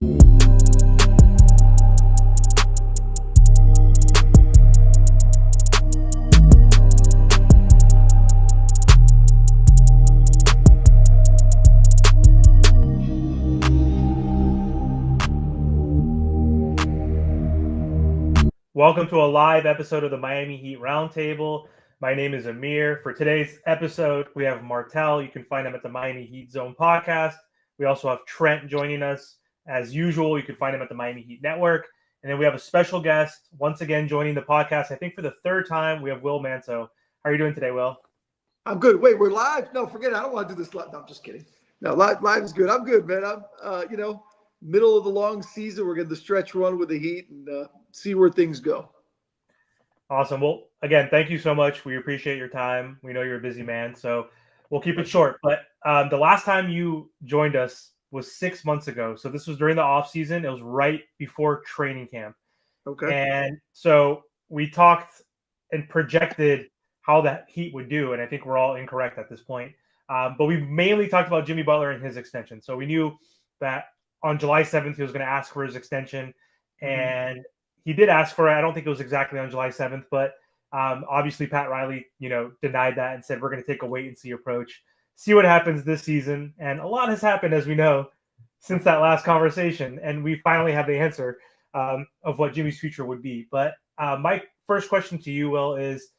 Welcome to a live episode of the Miami Heat Roundtable. My name is Amir. For today's episode, we have Martel. You can find him at the Miami Heat Zone podcast. We also have Trent joining us. As usual, you can find him at the Miami Heat Network. And then we have a special guest once again joining the podcast. I think for the third time, we have Will Manso. How are you doing today, Will? I'm good. Wait, we're live? No, forget it. I don't want to do this live. No, I'm just kidding. No, live is good. I'm good, man. I'm, middle of the long season. We're getting the stretch run with the Heat and see where things go. Awesome. Well, again, thank you so much. We appreciate your time. We know you're a busy man, so we'll keep it short. But the last time you joined us was 6 months ago. So this was during the off season. It was right before training camp. Okay. And so we talked and projected how the Heat would do, and I think we're all incorrect at this point. But we mainly talked about Jimmy Butler and his extension. So we knew that on July 7th, he was going to ask for his extension, and he did ask for it. I don't think it was exactly on July 7th, but obviously Pat Riley, denied that and said, we're going to take a wait and see approach, see what happens this season. And a lot has happened, as we know, since that last conversation. And we finally have the answer of what Jimmy's future would be. But my first question to you, Will, is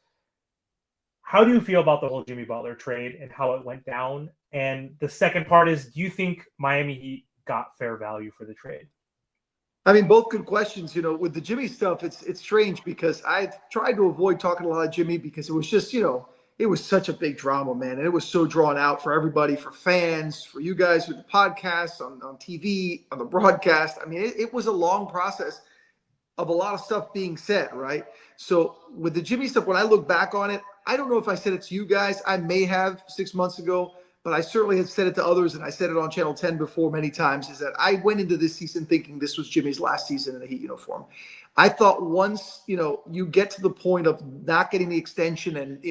how do you feel about the whole Jimmy Butler trade and how it went down? And the second part is, do you think Miami Heat got fair value for the trade? I mean, both good questions. With the Jimmy stuff, it's strange because I've tried to avoid talking a lot of Jimmy because it was just, it was such a big drama, man. And it was so drawn out for everybody, for fans, for you guys with the podcast, on TV, on the broadcast. I mean, it was a long process of a lot of stuff being said, right? So with the Jimmy stuff, when I look back on it, I don't know if I said it to you guys. I may have 6 months ago, but I certainly have said it to others, and I said it on Channel 10 before many times, is that I went into this season thinking this was Jimmy's last season in a Heat uniform. I thought once, you get to the point of not getting the extension and,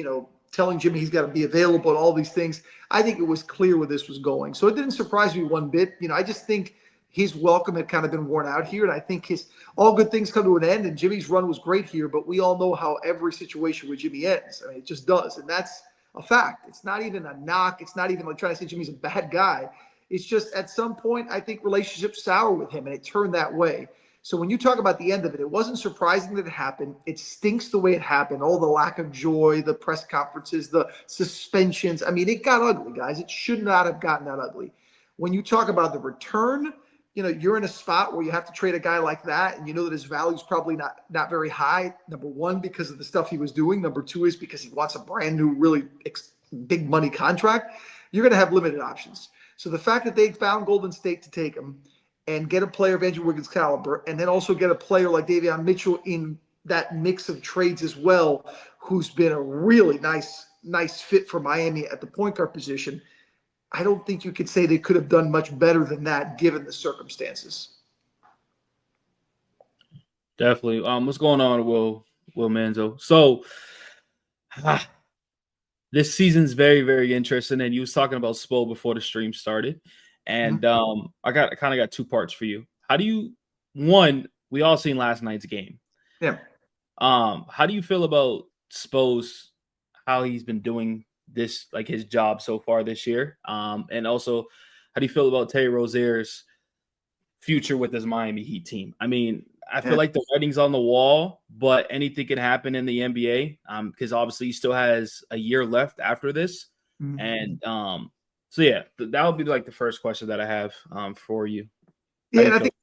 telling Jimmy he's got to be available and all these things, I think it was clear where this was going. So it didn't surprise me one bit. I just think his welcome had kind of been worn out here, and I think all good things come to an end, and Jimmy's run was great here, but we all know how every situation with Jimmy ends. I mean, it just does, and that's a fact. It's not even a knock. It's not even like trying to say Jimmy's a bad guy. It's just at some point, I think relationships sour with him, and it turned that way. So when you talk about the end of it, it wasn't surprising that it happened. It stinks the way it happened. All the lack of joy, the press conferences, the suspensions. I mean, it got ugly, guys. It should not have gotten that ugly. When you talk about the return, you're in a spot where you have to trade a guy like that, and you know that his value is probably not very high. Number one, because of the stuff he was doing. Number two is because he wants a brand new, really big money contract. You're going to have limited options. So the fact that they found Golden State to take him and get a player of Andrew Wiggins' caliber, and then also get a player like Davion Mitchell in that mix of trades as well, who's been a really nice fit for Miami at the point guard position, I don't think you could say they could have done much better than that given the circumstances. Definitely. What's going on, Will Manso? So this season's very, very interesting. And you was talking about Spo before the stream started. And I kind of got two parts for you. One, we all seen last night's game. Yeah. How do you feel about Spo's, how he's been doing this, like his job so far this year? And also, how do you feel about Terry Rozier's future with this Miami Heat team? I mean, I feel like the writing's on the wall, but anything can happen in the NBA because obviously he still has a year left after this. And so, yeah, that would be like the first question that I have for you. Yeah, and I think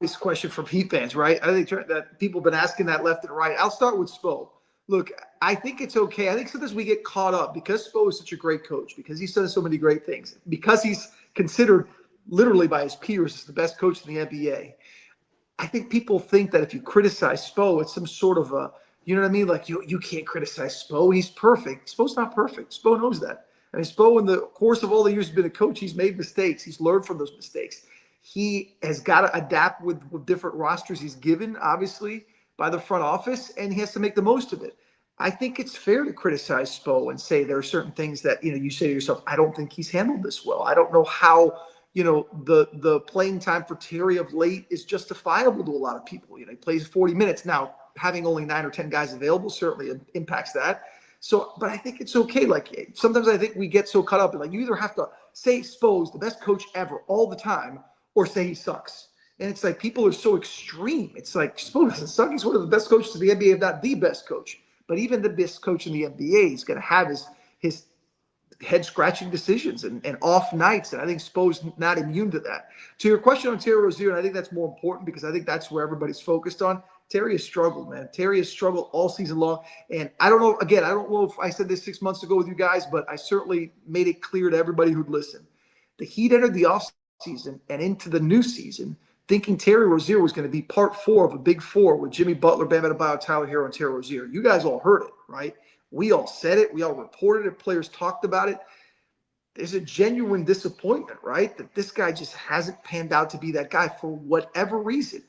this question from Heat fans, right? I think that people have been asking that left and right. I'll start with Spo. Look, I think it's okay. I think sometimes we get caught up because Spo is such a great coach, because he's done so many great things, because he's considered literally by his peers as the best coach in the NBA. I think people think that if you criticize Spo, it's some sort of a, you know what I mean? Like you can't criticize Spo. He's perfect. Spo's not perfect. Spo knows that. I mean, Spo, in the course of all the years he's been a coach, he's made mistakes. He's learned from those mistakes. He has got to adapt with different rosters he's given, obviously, by the front office, and he has to make the most of it. I think it's fair to criticize Spo and say there are certain things that, you say to yourself, I don't think he's handled this well. I don't know how the playing time for Terry of late is justifiable to a lot of people. He plays 40 minutes. Now, having only 9 or 10 guys available certainly impacts that. So, but I think it's okay. Like, sometimes I think we get so caught up in, like, you either have to say Spo's the best coach ever all the time, or say he sucks. And it's like, people are so extreme. It's like, Spo doesn't suck. He's one of the best coaches in the NBA, if not the best coach. But even the best coach in the NBA is going to have his head-scratching decisions and off nights, and I think Spo's not immune to that. To your question on Terry Rozier, and I think that's more important because I think that's where everybody's focused on, Terry has struggled, man. Terry has struggled all season long, and I don't know if I said this 6 months ago with you guys, but I certainly made it clear to everybody who'd listen. The Heat entered the offseason and into the new season thinking Terry Rozier was going to be part 4 of a big 4 with Jimmy Butler, Bam Adebayo, Tyler Hero, and Terry Rozier. You guys all heard it, right? We all said it. We all reported it. Players talked about it. There's a genuine disappointment, right? That this guy just hasn't panned out to be that guy for whatever reason.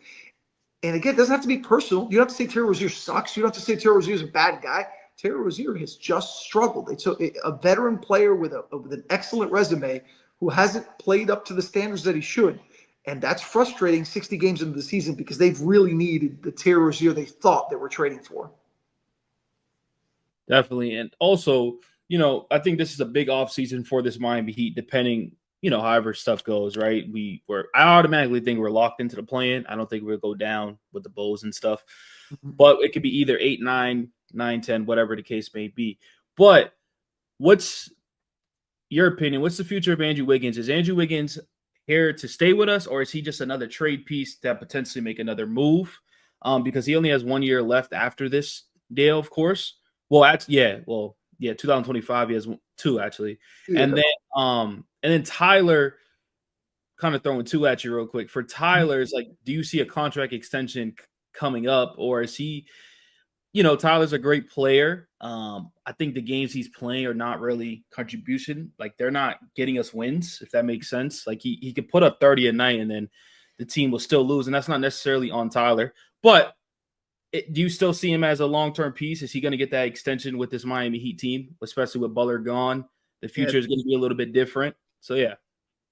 And again, it doesn't have to be personal. You don't have to say Terry Rozier sucks. You don't have to say Terry Rozier is a bad guy. Terry Rozier has just struggled. It's a veteran player with an excellent resume who hasn't played up to the standards that he should. And that's frustrating 60 games into the season because they've really needed the Terry Rozier they thought they were trading for. Definitely. And also, I think this is a big offseason for this Miami Heat, depending, however stuff goes, right? I automatically think we're locked into the play-in. I don't think we'll go down with the Bulls and stuff. Mm-hmm. But it could be either 8, 9, 9, 10, whatever the case may be. But what's your opinion? What's the future of Andrew Wiggins? Is Andrew Wiggins here to stay with us, or is he just another trade piece that potentially make another move? Because he only has 1 year left after this deal, of course. Well, 2025, he has 2 actually. Yeah. And then Tyler, kind of throwing 2 at you real quick. For Tyler, it's like, do you see a contract extension coming up, or is he, Tyler's a great player. I think the games he's playing are not really contribution. Like, they're not getting us wins, if that makes sense. Like, he could put up 30 a night and then the team will still lose, and that's not necessarily on Tyler. But do you still see him as a long-term piece? Is he going to get that extension with this Miami Heat team, especially with Butler gone? The future is going to be a little bit different. So, yeah.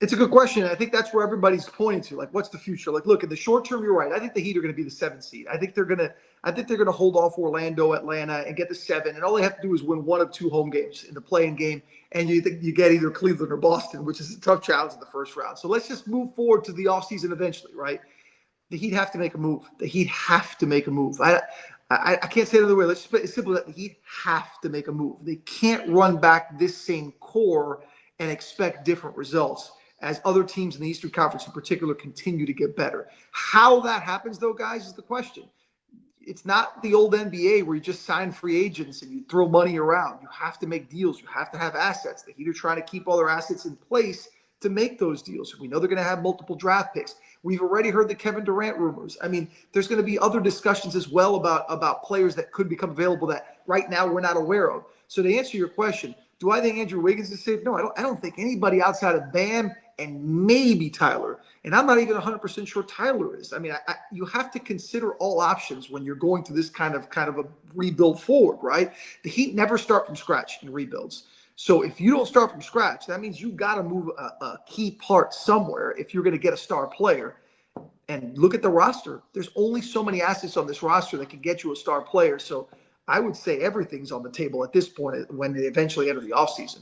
It's a good question. I think that's where everybody's pointing to. Like, what's the future? Like, look, in the short term, you're right. I think the Heat are going to be the 7th seed. I think they're going to hold off Orlando, Atlanta, and get the 7. And all they have to do is win 1 of 2 home games in the play-in game, and you get either Cleveland or Boston, which is a tough challenge in the first round. So let's just move forward to the offseason eventually, right? The Heat have to make a move. The Heat have to make a move. I can't say it another way. Let's just put it simple that the Heat have to make a move. They can't run back this same core and expect different results as other teams in the Eastern Conference in particular continue to get better. How that happens, though, guys, is the question. It's not the old NBA where you just sign free agents and you throw money around. You have to make deals. You have to have assets. The Heat are trying to keep all their assets in place to make those deals. We know they're going to have multiple draft picks. We've already heard the Kevin Durant rumors. I mean, there's going to be other discussions as well about players that could become available that right now we're not aware of. So to answer your question, do I think Andrew Wiggins is safe? No, I don't think anybody outside of Bam and maybe Tyler. And I'm not even 100% sure Tyler is. I mean, you have to consider all options when you're going through this kind of a rebuild forward, right? The Heat never start from scratch in rebuilds. So if you don't start from scratch, that means you got to move a key part somewhere if you're going to get a star player. And look at the roster. There's only so many assets on this roster that can get you a star player. So I would say everything's on the table at this point when they eventually enter the offseason.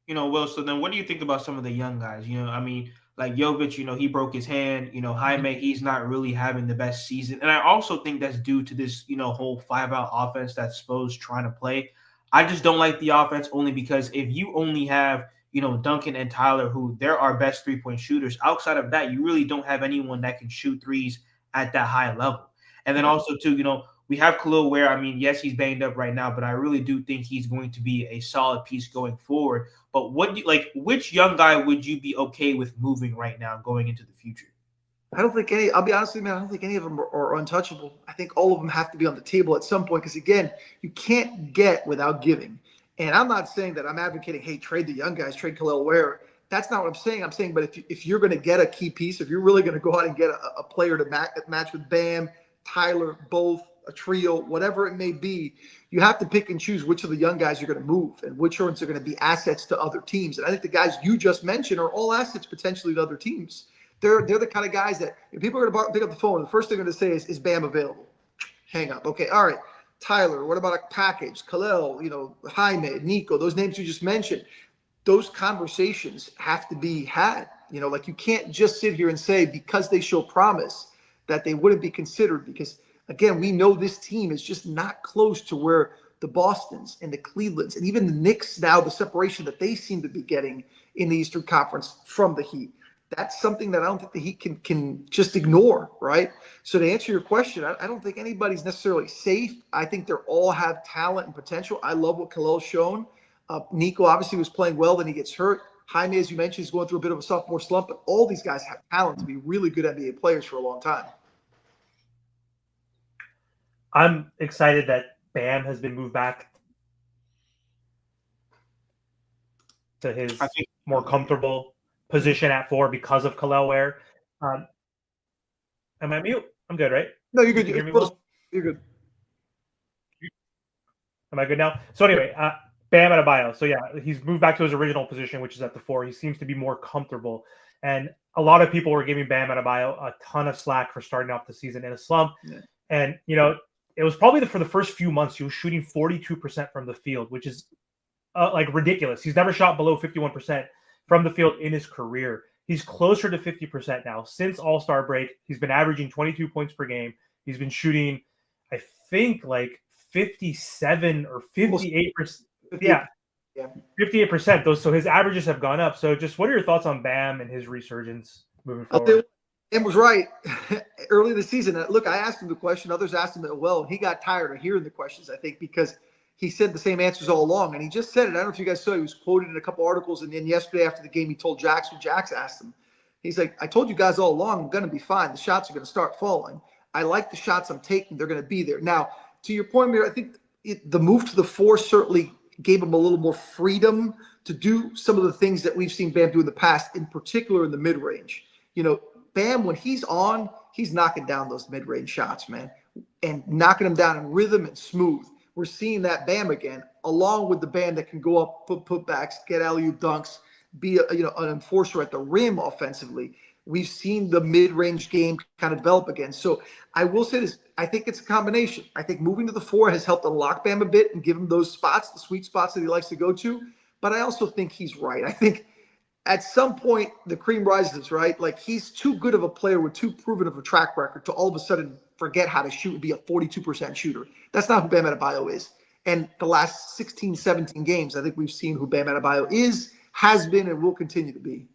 Will, so then what do you think about some of the young guys? I mean, like Jovic, he broke his hand. Jaime, he's not really having the best season. And I also think that's due to this, whole 5-out offense that Spo's trying to play. I just don't like the offense only because if you only have, Duncan and Tyler, who they're our best 3-point shooters, outside of that, you really don't have anyone that can shoot threes at that high level. And then also, too, we have Khalil Ware. I mean, yes, he's banged up right now, but I really do think he's going to be a solid piece going forward. But which young guy would you be okay with moving right now going into the future? I don't think I'll be honest with you, man, I don't think any of them are untouchable. I think all of them have to be on the table at some point because, again, you can't get without giving. And I'm not saying that I'm advocating, hey, trade the young guys, trade Khalil Ware. That's not what I'm saying. I'm saying, but if you're going to get a key piece, if you're really going to go out and get a player to match with Bam, Tyler, both, a trio, whatever it may be, you have to pick and choose which of the young guys you're going to move and which ones are going to be assets to other teams. And I think the guys you just mentioned are all assets potentially to other teams. They're the kind of guys that if people are going to pick up the phone, the first thing they're going to say is Bam available? Hang up. Okay, all right. Tyler, what about a package? Khalil, Jaime, Nico, those names you just mentioned. Those conversations have to be had. Like you can't just sit here and say because they show promise that they wouldn't be considered because, again, we know this team is just not close to where the Bostons and the Clevelands and even the Knicks now, the separation that they seem to be getting in the Eastern Conference from the Heat. That's something that I don't think the Heat can just ignore, right? So to answer your question, I don't think anybody's necessarily safe. I think they all have talent and potential. I love what Khalil's shown. Nico obviously was playing well, then he gets hurt. Jaime, as you mentioned, is going through a bit of a sophomore slump, but all these guys have talent to be really good NBA players for a long time. I'm excited that Bam has been moved back to his more comfortable position at 4 because of Khalil Ware. Am I mute? I'm good, right? No, you're good. You can hear me well? You're good. Am I good now? So anyway, Bam Adebayo. So yeah, he's moved back to his original position, which is at the 4. He seems to be more comfortable. And a lot of people were giving Bam Adebayo a ton of slack for starting off the season in a slump. Yeah. And, it was probably for the first few months, he was shooting 42% from the field, which is like ridiculous. He's never shot below 51% from the field in his career. He's closer to 50% now. Since All-Star break, he's been averaging 22 points per game. He's been shooting, I think, like 57 or 58%. Yeah. 58%. So his averages have gone up. So just what are your thoughts on Bam and his resurgence moving forward? Bam was right early in the season. Look, I asked him the question. Others asked him it well. And he got tired of hearing the questions, I think, because he said the same answers all along. And he just said it. I don't know if you guys saw, he was quoted in a couple articles. And then yesterday after the game, he told Jax, when Jax asked him, he's like, I told you guys all along, I'm going to be fine. The shots are going to start falling. I like the shots I'm taking. They're going to be there. Now, to your point, Mir, I think the move to the 4 certainly gave him a little more freedom to do some of the things that we've seen Bam do in the past, in particular in the mid-range. Bam, when he's on, he's knocking down those mid-range shots, man, and knocking them down in rhythm and smooth. We're seeing that Bam again, along with the Bam that can go up, put putbacks, get alley-oop dunks, be an enforcer at the rim offensively. We've seen the mid-range game kind of develop again. So I will say this, I think it's a combination. I think moving to the 4 has helped unlock Bam a bit and give him those spots, the sweet spots that he likes to go to. But I also think he's right. I think at some point the cream rises, right? Like he's too good of a player with too proven of a track record to all of a sudden forget how to shoot and be a 42% shooter. That's not who Bam Adebayo is. And the last 16, 17 games, I think we've seen who Bam Adebayo is, has been, and will continue to be.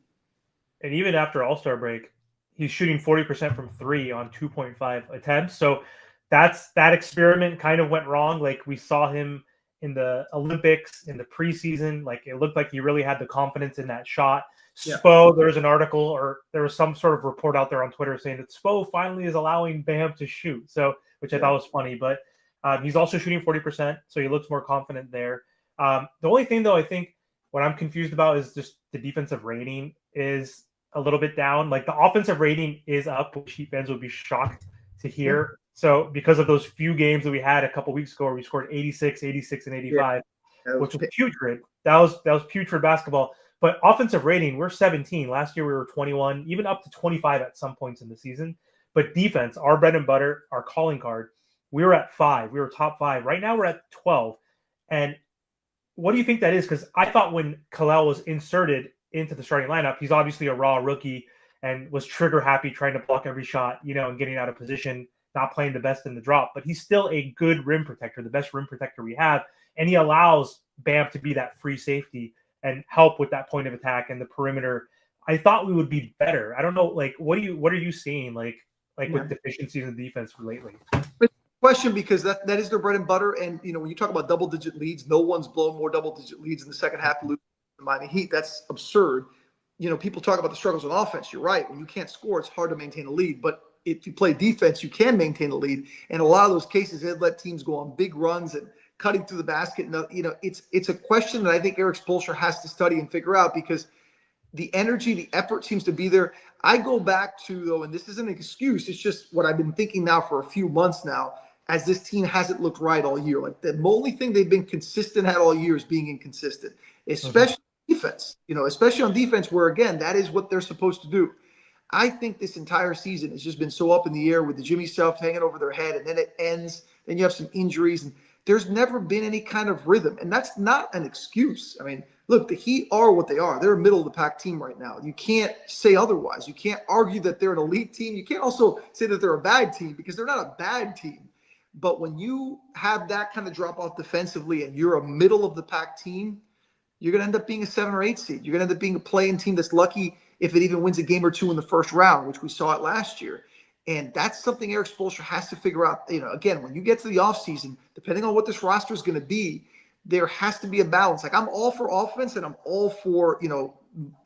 And even after All-Star break, he's shooting 40% from 3 on 2.5 attempts. So that experiment kind of went wrong. Like we saw him in the Olympics, in the preseason, like it looked like he really had the confidence in that shot. Yeah. Spo, there was an article or there was some sort of report out there on Twitter saying that Spo finally is allowing Bam to shoot. So, which I thought was funny, but he's also shooting 40%. So he looks more confident there. The only thing though, I think what I'm confused about is just the defensive rating is a little bit down. Like the offensive rating is up, which Heat fans would be shocked to hear. Yeah. So because of those few games that we had a couple weeks ago where we scored 86, 86, and 85, which was putrid. That was putrid basketball. But offensive rating, we're 17. Last year we were 21, even up to 25 at some points in the season. But defense, our bread and butter, our calling card, we were at 5. We were top 5. Right now we're at 12. And what do you think that is? Because I thought when Khalil was inserted into the starting lineup, he's obviously a raw rookie and was trigger happy trying to block every shot, and getting out of position, not playing the best in the drop, but he's still a good rim protector, the best rim protector we have. And he allows Bam to be that free safety and help with that point of attack and the perimeter. I thought we would be better. I don't know, like, what are you seeing with deficiencies in defense lately? Question, because that is their bread and butter. And, when you talk about double-digit leads, no one's blown more double-digit leads in the second half of the Miami Heat. That's absurd. People talk about the struggles on offense. You're right. When you can't score, it's hard to maintain a lead. But if you play defense, you can maintain a lead. And a lot of those cases, they'd let teams go on big runs and cutting through the basket. And, it's a question that I think Eric Spoelstra has to study and figure out, because The energy, the effort seems to be there. I go back to, though, and this isn't an excuse, it's just what I've been thinking now for a few months now, as this team hasn't looked right all year. Like the only thing they've been consistent at all year is being inconsistent, especially defense, especially on defense, where again, that is what they're supposed to do. I think this entire season has just been so up in the air with the Jimmy stuff hanging over their head, and then it ends. Then you have some injuries, and there's never been any kind of rhythm. And that's not an excuse. I mean, look, the Heat are what they are. They're a middle of the pack team right now. You can't say otherwise. You can't argue that they're an elite team. You can't also say that they're a bad team because they're not a bad team. But when you have that kind of drop off defensively and you're a middle of the pack team, you're going to end up being a 7 or 8 seed. You're going to end up being a playing team that's lucky if it even wins a game or two in the first round, which we saw it last year. And that's something Eric Spoelstra has to figure out. Again, when you get to the offseason, depending on what this roster is going to be, there has to be a balance. Like I'm all for offense and I'm all for,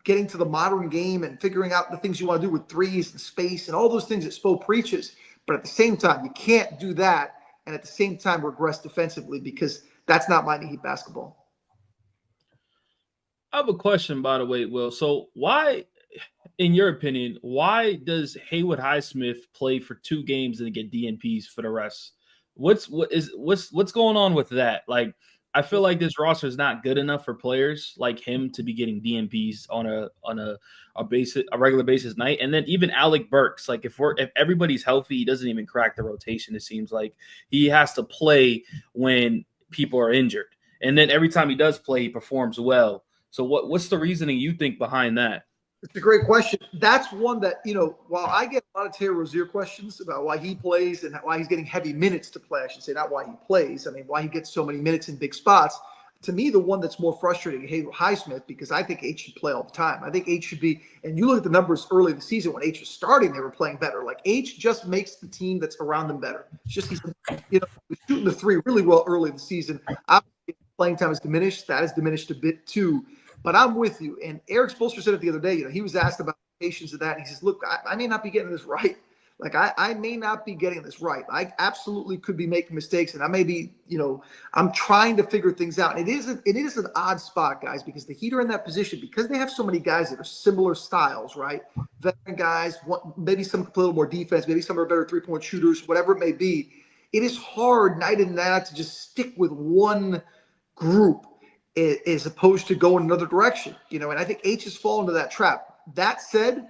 getting to the modern game and figuring out the things you want to do with threes and space and all those things that Spo preaches. But at the same time, you can't do that and at the same time regress defensively because that's not Miami Heat basketball. I have a question, by the way, Will. So why, in your opinion, why does Haywood Highsmith play for 2 games and get DNPs for the rest? What's going on with that? Like, I feel like this roster is not good enough for players like him to be getting DNPs on a regular basis night. And then even Alec Burks, like if everybody's healthy, he doesn't even crack the rotation. It seems like he has to play when people are injured. And then every time he does play, he performs well. So what's the reasoning you think behind that? It's a great question. That's one that, while I get a lot of Terry Rozier questions about why he plays and why he's getting heavy minutes to play, I should say, not why he plays. I mean, why he gets so many minutes in big spots. To me, the one that's more frustrating is Haywood Highsmith because I think H should play all the time. I think H should be, and you look at the numbers early in the season when H was starting, they were playing better. Like H just makes the team that's around them better. It's just he's shooting the 3 really well early in the season. Obviously, playing time has diminished. That has diminished a bit too. But I'm with you. And Eric Spoelstra said it the other day. He was asked about patience of that. And he says, look, I may not be getting this right. Like, I may not be getting this right. I absolutely could be making mistakes. And I may be, I'm trying to figure things out. And it is an odd spot, guys, because the Heat are in that position because they have so many guys that are similar styles, right? Veteran guys, maybe some play a little more defense, maybe some are better 3-point shooters, whatever it may be. It is hard night in and night out to just stick with one group as opposed to go in another direction, and I think H has fallen into that trap. That said,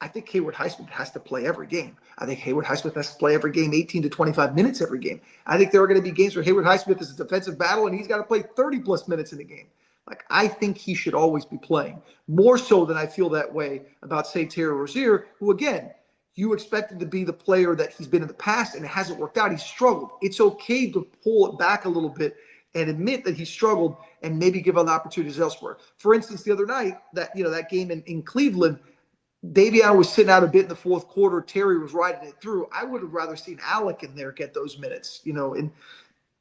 I think Haywood Highsmith has to play every game. I think Haywood Highsmith has to play every game, 18 to 25 minutes every game. I think there are going to be games where Haywood Highsmith is a defensive battle and he's got to play 30-plus minutes in a game. Like, I think he should always be playing, more so than I feel that way about, say, Terry Rozier, who, again, you expected to be the player that he's been in the past and it hasn't worked out. He's struggled. It's okay to pull it back a little bit and admit that he struggled and maybe give other opportunities elsewhere. For instance, the other night, that game in Cleveland, Davion was sitting out a bit in the fourth quarter. Terry was riding it through. I would have rather seen Alec in there get those minutes,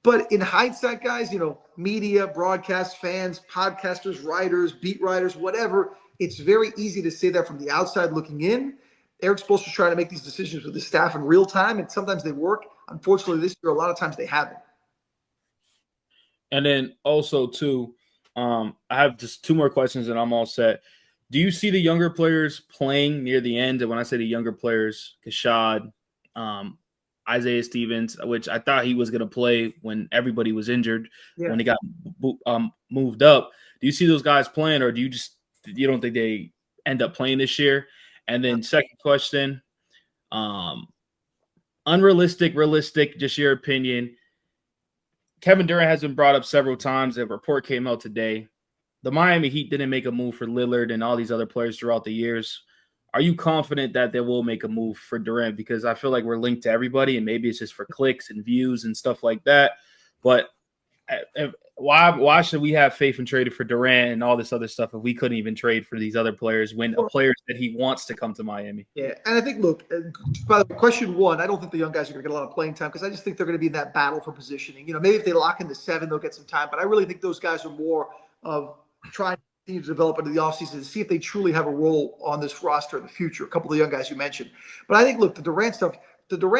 But in hindsight, guys, media, broadcast, fans, podcasters, writers, beat writers, whatever, it's very easy to say that from the outside looking in. Eric Spoelstra's trying to make these decisions with his staff in real time, and sometimes they work. Unfortunately, this year, a lot of times they haven't. And then also, too, I have just 2 more questions and I'm all set. Do you see the younger players playing near the end? And when I say the younger players, Kashad, Isaiah Stevens, which I thought he was going to play when everybody was injured, when he got moved up. Do you see those guys playing, or do you don't think they end up playing this year? And then second question, unrealistic, realistic, just your opinion. Kevin Durant has been brought up several times. A report came out today. The Miami Heat didn't make a move for Lillard and all these other players throughout the years. Are you confident that they will make a move for Durant? Because I feel like we're linked to everybody, and maybe it's just for clicks and views and stuff like that. But why should we have faith in trading for Durant and all this other stuff if we couldn't even trade for these other players when a player that he wants to come to Miami? Yeah, and I think, look, by the way, question 1, I don't think the young guys are going to get a lot of playing time because I just think they're going to be in that battle for positioning. Maybe if they lock into 7, they'll get some time. But I really think those guys are more of trying to continue to develop into the offseason to see if they truly have a role on this roster in the future. A couple of the young guys you mentioned. But I think, look, the Durant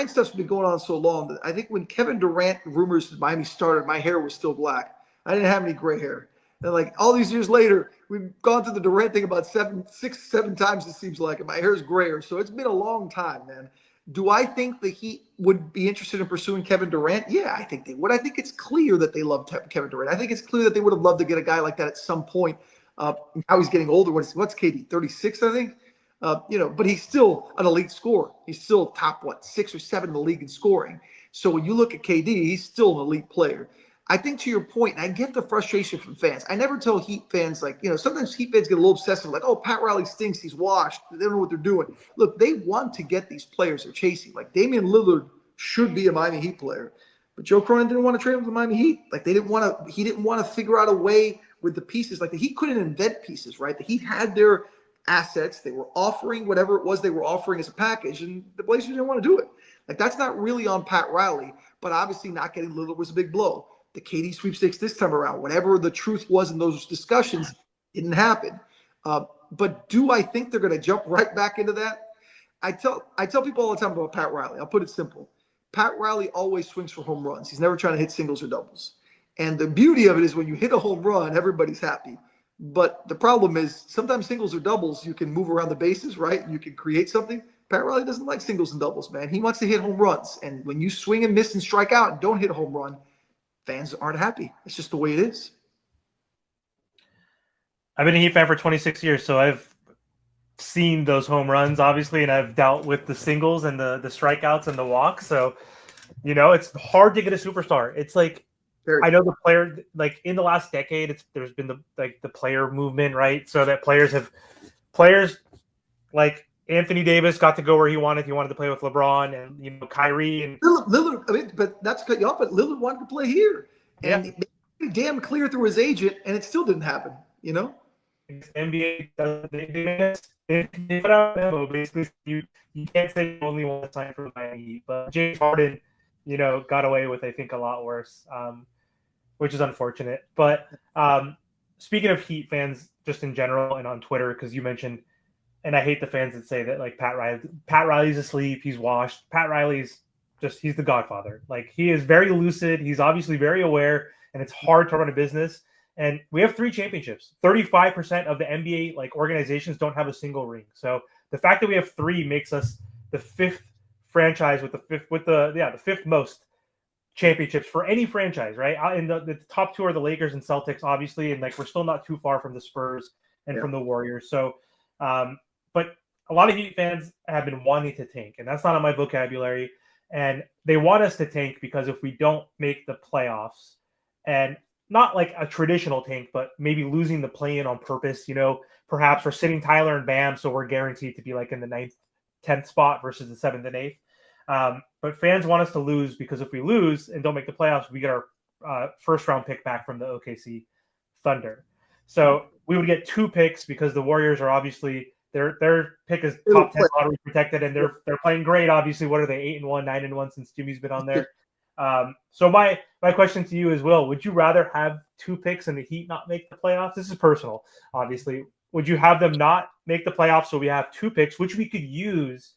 stuff's been going on so long that I think when Kevin Durant rumors that Miami started, my hair was still black. I didn't have any gray hair. And like all these years later, we've gone through the Durant thing about 6, 7 times, it seems like, and my hair's grayer. So it's been a long time, man. Do I think the Heat would be interested in pursuing Kevin Durant? Yeah, I think they would. I think it's clear that they love Kevin Durant. I think it's clear that they would have loved to get a guy like that at some point. Now he's getting older. What's KD? 36, I think. But he's still an elite scorer. He's still top 6 or 7 in the league in scoring. So when you look at KD, he's still an elite player. I think to your point, and I get the frustration from fans. I never tell Heat fans, like, sometimes Heat fans get a little obsessive, like, oh, Pat Riley stinks, he's washed, they don't know what they're doing. Look, they want to get these players they're chasing. Like, Damian Lillard should be a Miami Heat player, but Joe Cronin didn't want to trade him to the Miami Heat. Like, he didn't want to figure out a way with the pieces. Like, the Heat couldn't invent pieces, right? The Heat had their assets. They were offering whatever it was they were offering as a package, and the Blazers didn't want to do it. Like, that's not really on Pat Riley, but obviously not getting Lillard was a big blow. The KD sweepstakes this time around, whatever the truth was in those discussions, didn't happen. But do I think they're going to jump right back into that? I tell people all the time about Pat Riley. I'll put it simple. Pat Riley always swings for home runs. He's never trying to hit singles or doubles. And the beauty of it is when you hit a home run, everybody's happy. But the problem is sometimes singles or doubles, you can move around the bases, right? You can create something. Pat Riley doesn't like singles and doubles, man. He wants to hit home runs. And when you swing and miss and strike out and don't hit a home run, fans aren't happy. It's just the way it is. I've been a Heat fan for 26 years, so I've seen those home runs, obviously, and I've dealt with the singles and the strikeouts and the walks. So, it's hard to get a superstar. It's like, I know the player, like in the last decade, there's been the player movement, right? So that players like Anthony Davis got to go where he wanted. He wanted to play with LeBron and Kyrie and Lillard. I mean, but that's cut you off. But Lillard wanted to play here, and it made damn clear through his agent, and it still didn't happen. NBA they put out a memo basically. You can't say you only want to sign for Miami Heat, but James Harden, got away with I think a lot worse, which is unfortunate. But speaking of Heat fans, just in general and on Twitter, because you mentioned. And I hate the fans that say that like Pat Riley's asleep, he's washed. Pat Riley's he's the godfather. Like he is very lucid. He's obviously very aware, and it's hard to run a business. And we have 3 championships. 35% of the NBA like organizations don't have a single ring. So the fact that we have 3 makes us the 5th franchise with the 5th most championships for any franchise, right? And the top 2 are the Lakers and Celtics, obviously, and like we're still not too far from the Spurs and from the Warriors. So but a lot of Heat fans have been wanting to tank, and that's not on my vocabulary. And they want us to tank because if we don't make the playoffs, and not like a traditional tank, but maybe losing the play-in on purpose, perhaps we're sitting Tyler and Bam, so we're guaranteed to be like in the 9th, 10th spot versus the 7th and 8th. But fans want us to lose because if we lose and don't make the playoffs, we get our first-round pick back from the OKC Thunder. So we would get 2 picks because the Warriors are obviously their pick is top 10 lottery protected, and they're playing great. Obviously, what are they 8-1, 9-1 since Jimmy's been on there? So my question to you is, Will, would you rather have 2 picks and the Heat not make the playoffs? This is personal, obviously. Would you have them not make the playoffs so we have 2 picks, which we could use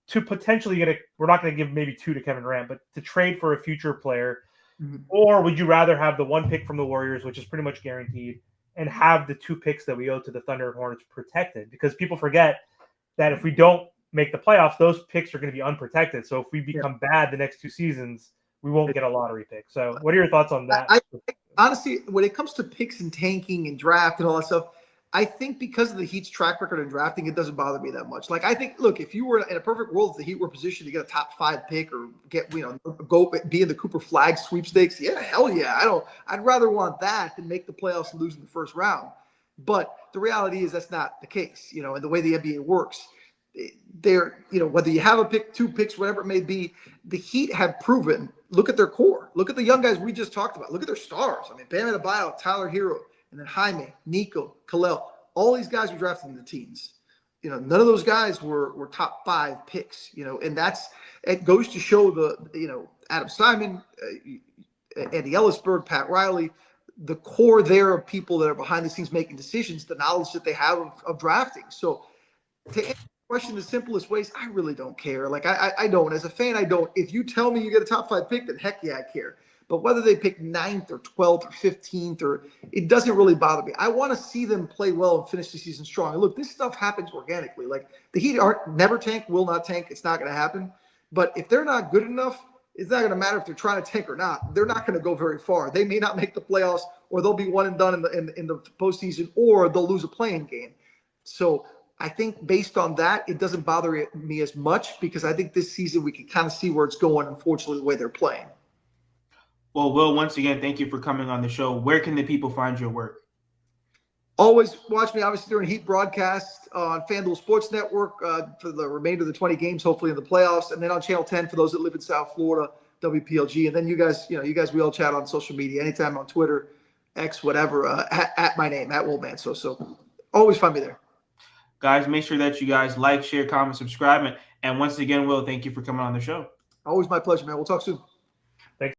to potentially we're not going to give maybe 2 to Kevin Durant, but to trade for a future player? Mm-hmm. Or would you rather have the 1 pick from the Warriors, which is pretty much guaranteed, and have the 2 picks that we owe to the Thunder and Hornets protected? Because people forget that if we don't make the playoffs, those picks are going to be unprotected. So if we become bad the next 2 seasons, we won't get a lottery pick. So what are your thoughts on that? Honestly, when it comes to picks and tanking and draft and all that stuff, I think because of the Heat's track record in drafting, it doesn't bother me that much. Like, I think, look, if you were in a perfect world, if the Heat were positioned to get a top 5 pick or get, go be in the Cooper Flag sweepstakes, yeah, hell yeah. I'd rather want that than make the playoffs and lose in the first round. But the reality is that's not the case, and the way the NBA works. They're, whether you have a pick, 2 picks, whatever it may be, the Heat have proven, look at their core. Look at the young guys we just talked about. Look at their stars. I mean, Bam Adebayo, Tyler Hero, and then Jaime, Nico, Kalel, all these guys were drafted in the teens. None of those guys were top 5 picks, and it goes to show Adam Simon, Andy Ellisberg, Pat Riley, the core there of people that are behind the scenes making decisions, the knowledge that they have of drafting. So to answer the question the simplest ways, I really don't care. Like I don't. As a fan, I don't. If you tell me you get a top 5 pick, then heck yeah, I care. But whether they pick 9th or 12th or 15th, it doesn't really bother me. I want to see them play well and finish the season strong. And look, this stuff happens organically. Like the Heat aren't never tank, will not tank. It's not going to happen. But if they're not good enough, it's not going to matter if they're trying to tank or not. They're not going to go very far. They may not make the playoffs, or they'll be one and done in the postseason, or they'll lose a playing game. So I think based on that, it doesn't bother me as much, because I think this season we can kind of see where it's going, unfortunately, the way they're playing. Well, Will, once again, thank you for coming on the show. Where can the people find your work? Always watch me, obviously, during Heat broadcast on FanDuel Sports Network for the remainder of the 20 games, hopefully in the playoffs, and then on Channel 10 for those that live in South Florida, WPLG. And then you guys, we all chat on social media anytime on Twitter, X, whatever, at my name, at Will Manso. So always find me there. Guys, make sure that you guys like, share, comment, subscribe. And once again, Will, thank you for coming on the show. Always my pleasure, man. We'll talk soon.